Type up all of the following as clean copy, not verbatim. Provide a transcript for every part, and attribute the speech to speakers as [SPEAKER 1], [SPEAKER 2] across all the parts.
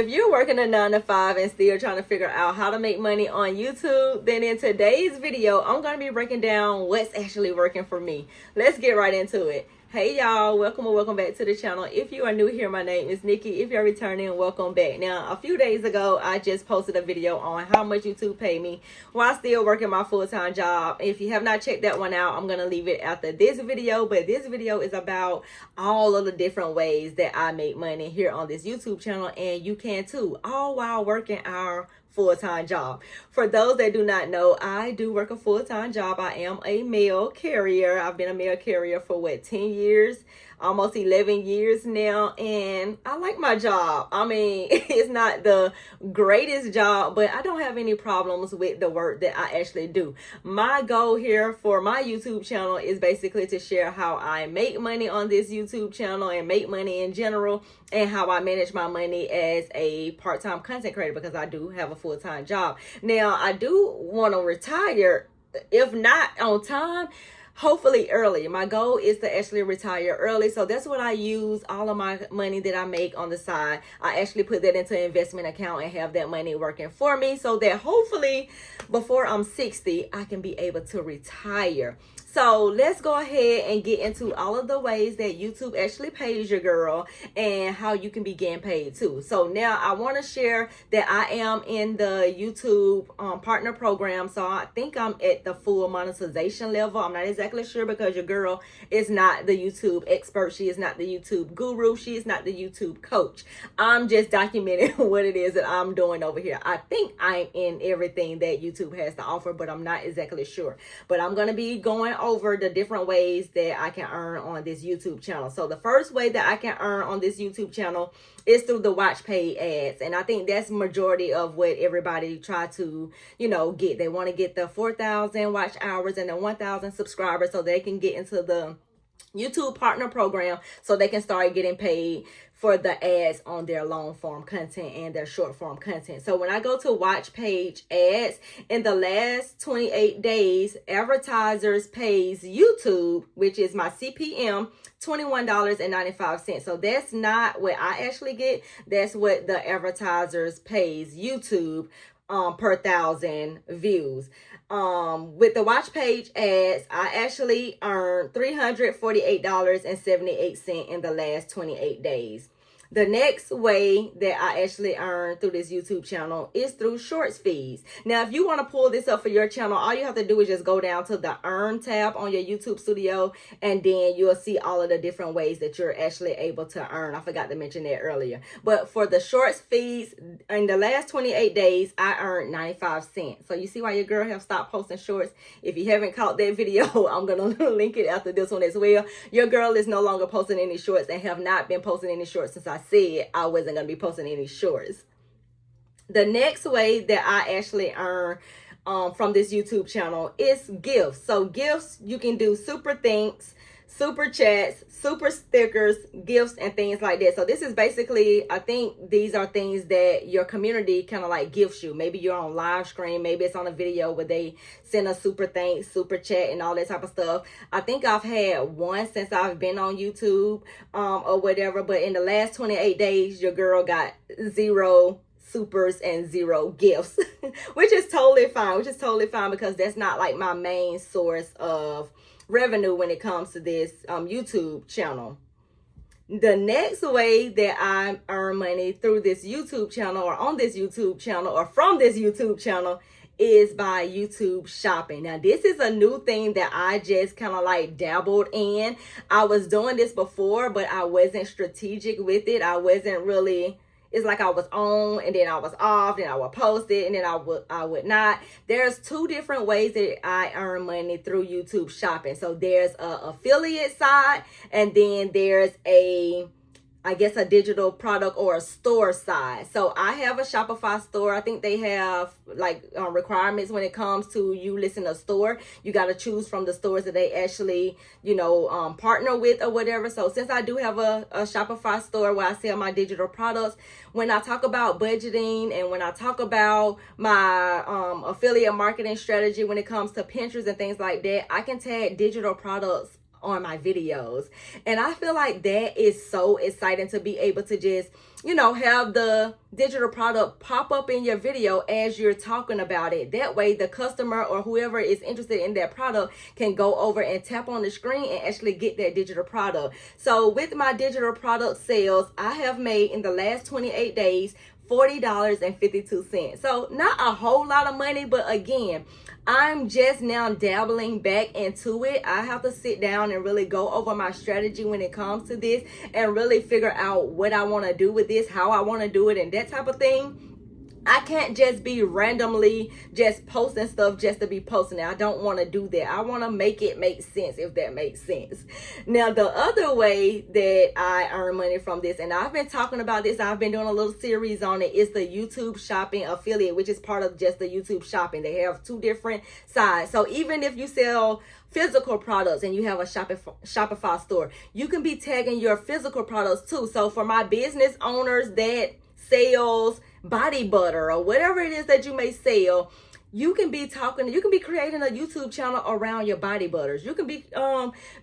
[SPEAKER 1] If you're working a 9 to 5 and still trying to figure out how to make money on YouTube, then in today's video, I'm going to be breaking down what's actually working for me. Let's get right into it. Hey y'all, welcome or welcome back to the channel. If you are new here, my name is Nikki. If you're returning, welcome back. Now, a few days ago, I just posted a video on how much YouTube paid me while still working my full-time job. If you have not checked that one out, I'm going to leave it after this video. But this video is about all of the different ways that I make money here on this YouTube channel. And you can too, all while working our full-time job. For those that do not know, I do work a full-time job. I am a mail carrier. I've been a mail carrier for 10 years, almost 11 years now, and I like my job. I mean, it's not the greatest job, but I don't have any problems with the work that I actually do. My goal here for my YouTube channel is basically to share how I make money on this YouTube channel and make money in general, and how I manage my money as a part-time content creator, because I do have a full-time job. Now, I do want to retire, if not on time, hopefully early. My goal is to actually retire early. So that's what I use all of my money that I make on the side. I actually put that into an investment account and have that money working for me, so that hopefully before I'm 60, I can be able to retire. So let's go ahead and get into all of the ways that YouTube actually pays your girl and how you can be getting paid too. So now I want to share that I am in the YouTube partner program. So I think I'm at the full monetization level. I'm not exactly sure, because your girl is not the YouTube expert. She is not the YouTube guru. She is not the YouTube coach. I'm just documenting what it is that I'm doing over here. I think I'm in everything that YouTube has to offer, but I'm not exactly sure. But I'm going to be going over the different ways that I can earn on this YouTube channel. So the first way that I can earn on this YouTube channel is through the watch paid ads. And I think that's majority of what everybody try to, get. They want to get the 4,000 watch hours and the 1,000 subscribers so they can get into the YouTube partner program, so they can start getting paid for the ads on their long form content and their short form content. So when I go to watch page ads, in the last 28 days, advertisers pays YouTube, which is my CPM, $21.95. So that's not what I actually get. That's what the advertisers pays YouTube per 1,000 views. With the watch page ads, I actually earned $348.78 in the last 28 days. The next way that I actually earn through this YouTube channel is through shorts feeds. Now, if you want to pull this up for your channel, all you have to do is just go down to the Earn tab on your YouTube studio, and then you'll see all of the different ways that you're actually able to earn. I forgot to mention that earlier. But for the shorts feeds, in the last 28 days, I earned 95 cents. So you see why your girl have stopped posting shorts? If you haven't caught that video, I'm going to link it after this one as well. Your girl is no longer posting any shorts and have not been posting any shorts since I said I wasn't going to be posting any shorts. The next way that I actually earn from this YouTube channel is gifts. So gifts, you can do super thanks, super chats, super stickers, gifts, and things like that. So this is basically, I think these are things that your community kind of like gifts you. Maybe you're on live stream, maybe it's on a video where they send a super thanks, super chat, and all that type of stuff. I think I've had one since I've been on YouTube or whatever, but in the last 28 days, your girl got 0 supers and 0 gifts, which is totally fine, because that's not like my main source of revenue when it comes to this YouTube channel. The next way that I earn money through this YouTube channel, or on this YouTube channel, or from this YouTube channel, is by YouTube shopping. Now, this is a new thing that I just kind of like dabbled in. I was doing this before, but I wasn't strategic with it. I wasn't really, it's like I was on and then I was off, then I would post it and then I would not. There's 2 different ways that I earn money through YouTube shopping. So there's a affiliate side, and then there's a digital product or a store side. So I have a Shopify store. I think they have like requirements when it comes to you listing a store. You got to choose from the stores that they actually, partner with or whatever. So since I do have a Shopify store where I sell my digital products, when I talk about budgeting and when I talk about my affiliate marketing strategy when it comes to Pinterest and things like that, I can tag digital products on my videos. And I feel like that is so exciting to be able to just have the digital product pop up in your video as you're talking about it. That way the customer or whoever is interested in that product can go over and tap on the screen and actually get that digital product. So with my digital product sales, I have made in the last 28 days $40.52. So not a whole lot of money, but again, I'm just now dabbling back into it. I have to sit down and really go over my strategy when it comes to this and really figure out what I want to do with this, how I want to do it, and that type of thing. I can't just be randomly just posting stuff just to be posting it. I don't want to do that. I want to make it make sense, if that makes sense. Now, the other way that I earn money from this, and I've been talking about this, I've been doing a little series on it, is the YouTube shopping affiliate, which is part of just the YouTube shopping. They have two different sides. So even if you sell physical products and you have a Shopify store, you can be tagging your physical products too. So for my business owners that sells body butter or whatever it is that you may sell, you can be creating a YouTube channel around your body butters. You can be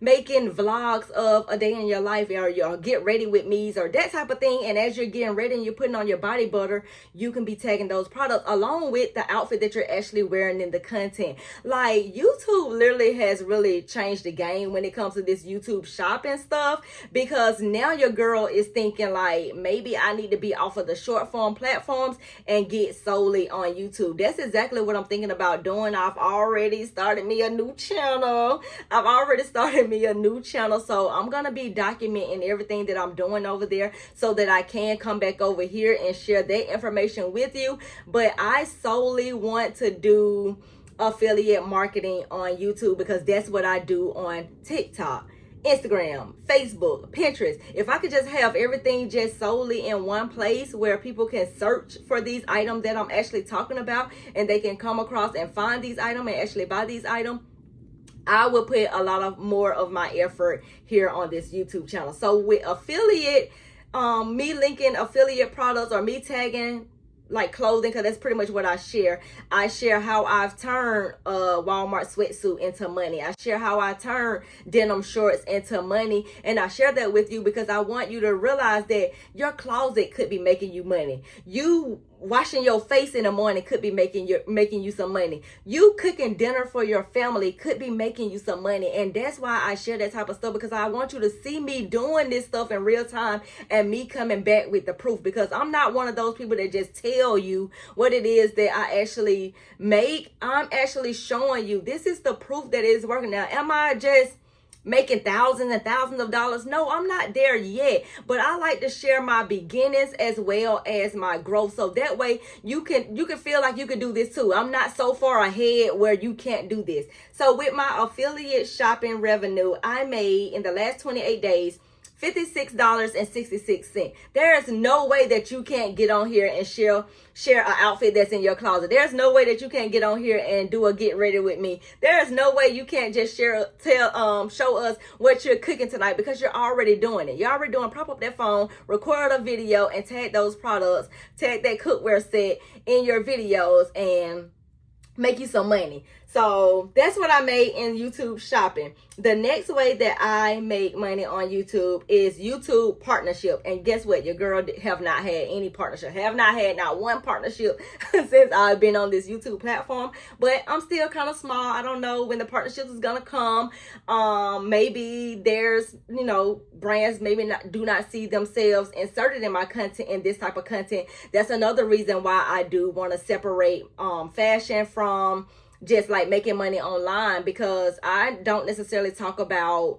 [SPEAKER 1] making vlogs of a day in your life, or your get ready with me's or that type of thing. And as you're getting ready and you're putting on your body butter, you can be tagging those products along with the outfit that you're actually wearing in the content. Like, YouTube literally has really changed the game when it comes to this YouTube shopping stuff, because now your girl is thinking like, maybe I need to be off of the short form platforms and get solely on YouTube. That's exactly what I'm thinking about doing. I've already started me a new channel. So I'm gonna be documenting everything that I'm doing over there so that I can come back over here and share that information with you. But I solely want to do affiliate marketing on YouTube because that's what I do on TikTok, Instagram, Facebook, Pinterest. If I could just have everything just solely in one place where people can search for these items that I'm actually talking about, and they can come across and find these items and actually buy these items, I will put a lot of more of my effort here on this YouTube channel. So with affiliate, me linking affiliate products or me tagging like clothing, because that's pretty much what I share. I share how I've turned a Walmart sweatsuit into money. I share how I turned denim shorts into money, and I share that with you because I want you to realize that your closet could be making you money. You washing your face in the morning could be making you some money. You cooking dinner for your family could be making you some money. And that's why I share that type of stuff, because I want you to see me doing this stuff in real time and me coming back with the proof, because I'm not one of those people that just tell you what it is that I actually make. I'm actually showing you this is the proof that it's working. Now, am I just making thousands and thousands of dollars? No, I'm not there yet, but I like to share my beginnings as well as my growth, so that way you can feel like you can do this too. I'm not so far ahead where you can't do this. So with my affiliate shopping revenue, I made in the last 28 days $56.66. There is no way that you can't get on here and share an outfit that's in your closet. There's no way that you can't get on here and do a get ready with me. There is no way you can't just show us what you're cooking tonight, because you're already doing it. You're already doing, prop up that phone, record a video, and tag those products, tag that cookware set in your videos, and make you some money. So that's what I made in YouTube shopping. The next way that I make money on YouTube is YouTube partnership. And guess what? Your girl have not had any partnership. Have not had not one partnership since I've been on this YouTube platform. But I'm still kind of small. I don't know when the partnerships is gonna come. Maybe there's, brands maybe do not see themselves inserted in my content, in this type of content. That's another reason why I do want to separate fashion from just like making money online, because I don't necessarily talk about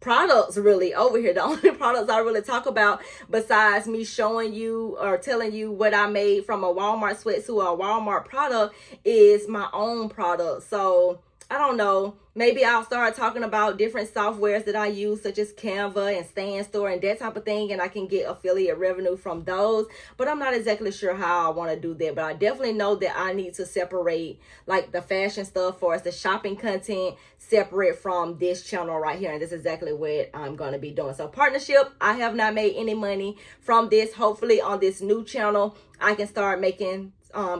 [SPEAKER 1] products really over here. The only products I really talk about, besides me showing you or telling you what I made from a Walmart sweatsuit or a Walmart product, is my own product. So I don't know, maybe I'll start talking about different softwares that I use, such as Canva and Stand Store and that type of thing, and I can get affiliate revenue from those. But I'm not exactly sure how I want to do that. But I definitely know that I need to separate like the fashion stuff for us, the shopping content, separate from this channel right here. And this is exactly what I'm going to be doing. So partnership, I have not made any money from this. Hopefully on this new channel, I can start making,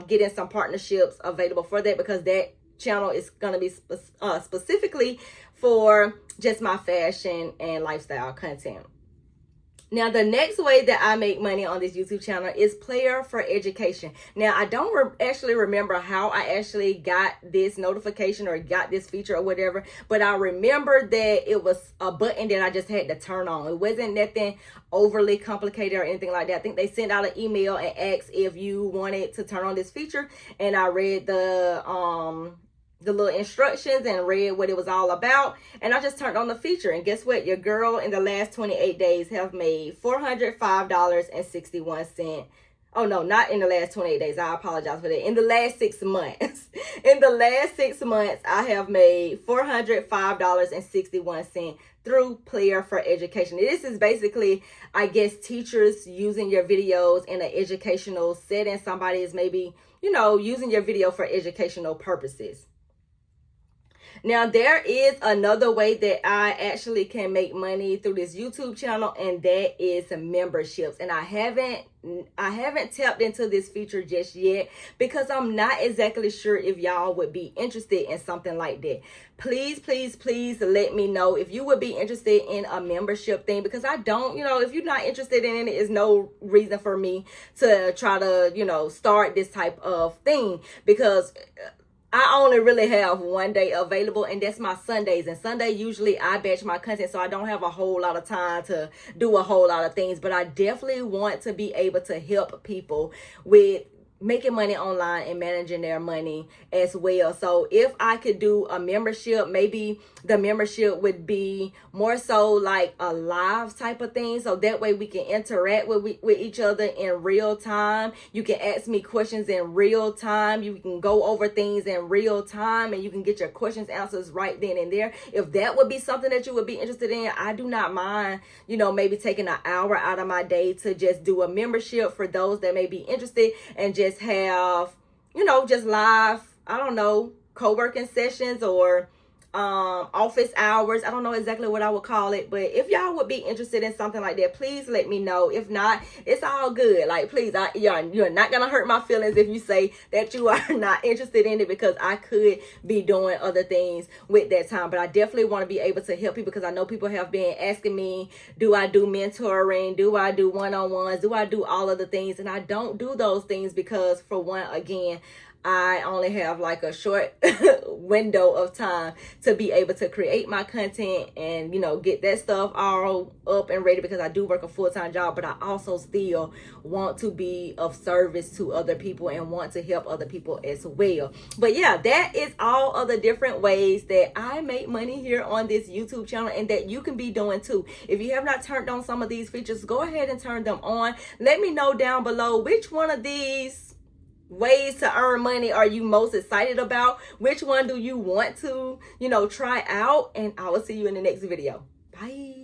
[SPEAKER 1] getting some partnerships available for that, because that channel is going to be specifically for just my fashion and lifestyle content. Now, the next way that I make money on this YouTube channel is player for education. Now, I don't actually remember how I actually got this notification or got this feature or whatever, but I remember that it was a button that I just had to turn on. It wasn't nothing overly complicated or anything like that. I think they sent out an email and asked if you wanted to turn on this feature, and I read the little instructions and read what it was all about, and I just turned on the feature. And guess what? Your girl in the last 28 days have made $405.61. Oh no, not in the last 28 days. I apologize for that. In the last 6 months. In the last 6 months, I have made $405.61 through Player for Education. This is basically, I guess, teachers using your videos in an educational setting. Somebody is maybe, using your video for educational purposes. Now, there is another way that I actually can make money through this YouTube channel, and that is memberships. And I haven't tapped into this feature just yet because I'm not exactly sure if y'all would be interested in something like that. Please, please, please let me know if you would be interested in a membership thing, because I don't, if you're not interested in it, it's no reason for me to try to, start this type of thing, because I only really have one day available, and that's my Sundays. And Sunday, usually I batch my content, so I don't have a whole lot of time to do a whole lot of things. But I definitely want to be able to help people with making money online and managing their money as well. So if I could do a membership, maybe the membership would be more so like a live type of thing, so that way we can interact with each other in real time. You can ask me questions in real time, you can go over things in real time, and you can get your questions answers right then and there. If that would be something that you would be interested in, I do not mind, maybe taking an hour out of my day to just do a membership for those that may be interested, and just have, just live, I don't know, co-working sessions or office hours. I don't know exactly what I would call it, but if y'all would be interested in something like that, please let me know. If not, it's all good. Like, please, you're not gonna hurt my feelings if you say that you are not interested in it, because I could be doing other things with that time. But I definitely want to be able to help people, because I know people have been asking me, do I do mentoring? Do I do one-on-ones? Do I do all of the things? And I don't do those things because, for one, again, I only have like a short window of time to be able to create my content and, get that stuff all up and ready, because I do work a full-time job, but I also still want to be of service to other people and want to help other people as well. But yeah, that is all of the different ways that I make money here on this YouTube channel, and that you can be doing too. If you have not turned on some of these features, go ahead and turn them on. Let me know down below which one of these ways to earn money are you most excited about. Which one do you want to, try out? And I will see you in the next video. Bye.